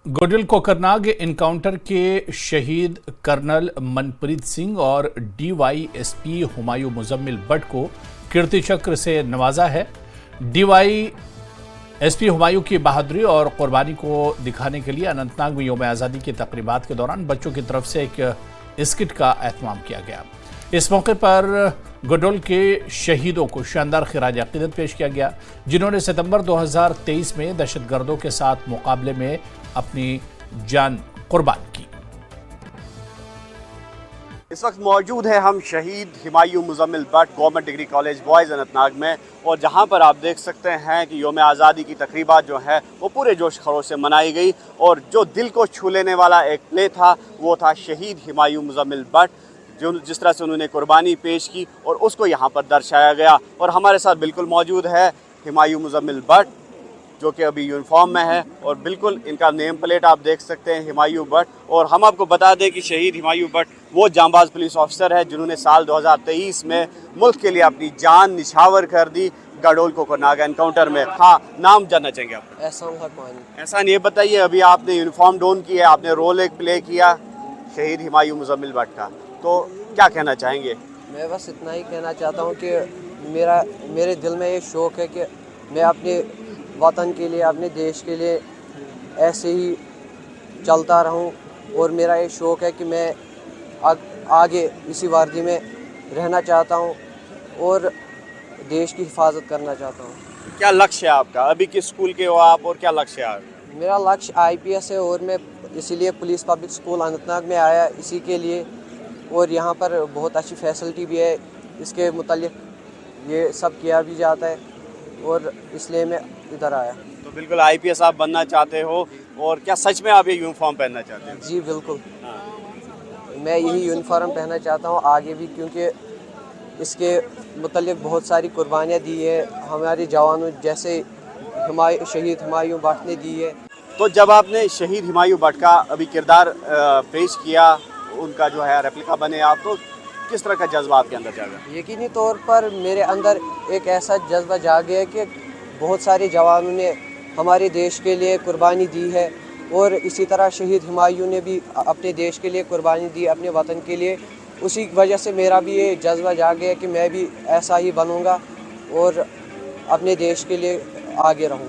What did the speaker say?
Goodwill Kokernag encounter के शहीद colonel Manpreet Singh और डीवाईएसपी हुमायूं मुजम्मिल बट को कीर्ति चक्र से नवाजा है। डीवाईएसपी हुमायूं की बहादुरी और कुर्बानी को दिखाने के लिए अनंतनाग में यौम आज़ादी की तकरीबात के दौरान बच्चों की तरफ से एक स्किट का एहतमाम किया गया। इस मौके पर गुडविल के शहीदों को शानदार खिराज अकीदत पेश किया गया, जिन्होंने सितंबर 2023 में दहशतगर्दों के साथ मुकाबले में अपनी जान कुर्बान की। इस वक्त मौजूद है हम शहीद Humayun Muzammil but government degree college boys Anantnag में, और जहां पर आप देख सकते हैं कि यौम आज़ादी की तकरीबात जो है वो पूरे जोश खरोश से मनाई गई। और जो दिल को छू लेने वाला एक प्ले था वो था शहीद हुमायूं मुजम्मिल बट, जो जिस तरह से उन्होंने कुर्बानी पेश की और उसको यहाँ पर दर्शाया गया। और हमारे साथ बिल्कुल मौजूद है हुमायूं मुजम्मिल बट, जो कि अभी यूनिफॉर्म में है, और बिल्कुल इनका नेम प्लेट आप देख सकते हैं हुमायूं बट। और हम आपको बता दें कि शहीद हुमायूं बट वो जांबाज पुलिस ऑफिसर है जिन्होंने साल 2023 में मुल्क के लिए अपनी जान निछावर कर दी गुडविल कोकरनाग एनकाउंटर में। हाँ, नाम जानना चाहेंगे आप? एहसान, ये बताइए, अभी आपने यूनिफॉर्म डोन किया, आपने रोल एक प्ले किया शहीद हुमायूं मुजम्मिल बट का, तो क्या कहना चाहेंगे? मैं बस इतना ही कहना चाहता हूँ कि मेरे दिल में ये शौक़ है कि मैं अपने वतन के लिए, अपने देश के लिए ऐसे ही चलता रहूं, और मेरा ये शौक़ है कि मैं आगे इसी वर्दी में रहना चाहता हूं और देश की हिफाजत करना चाहता हूं। क्या लक्ष्य है आपका? अभी किस स्कूल के हो आप और क्या लक्ष्य है आपका? मेरा लक्ष्य IPS है, और मैं इसीलिए पुलिस पब्लिक स्कूल अनंतनाग में आया इसी के लिए, और यहाँ पर बहुत अच्छी फैसिलिटी भी है, इसके मुतालिक ये सब किया भी जाता है, और इसलिए मैं इधर आया। तो बिल्कुल IPS आप बनना चाहते हो, और क्या सच में आप ये यूनिफॉर्म पहनना चाहते हो? जी बिल्कुल, मैं यही यूनिफॉर्म पहनना चाहता हूँ आगे भी, क्योंकि इसके मुतालिक बहुत सारी कुर्बानियाँ दी है हमारे जवानों, जैसे शहीद हुमायूं बट ने दी है। तो जब आपने शहीद हुमायूं बट का अभी किरदार पेश किया, उनका जो है रेप्लिका बने आप, तो किस तरह का जज्बा आपके अंदर जागा? यकीनी तौर पर मेरे अंदर एक ऐसा जज्बा जाग गया कि बहुत सारे जवानों ने हमारे देश के लिए कुर्बानी दी है, और इसी तरह शहीद हुमायूं ने भी अपने देश के लिए कुर्बानी दी, अपने वतन के लिए। उसी वजह से मेरा भी ये जज्बा जाग गया कि मैं भी ऐसा ही बनूंगा और अपने देश के लिए आगे रहूँगा।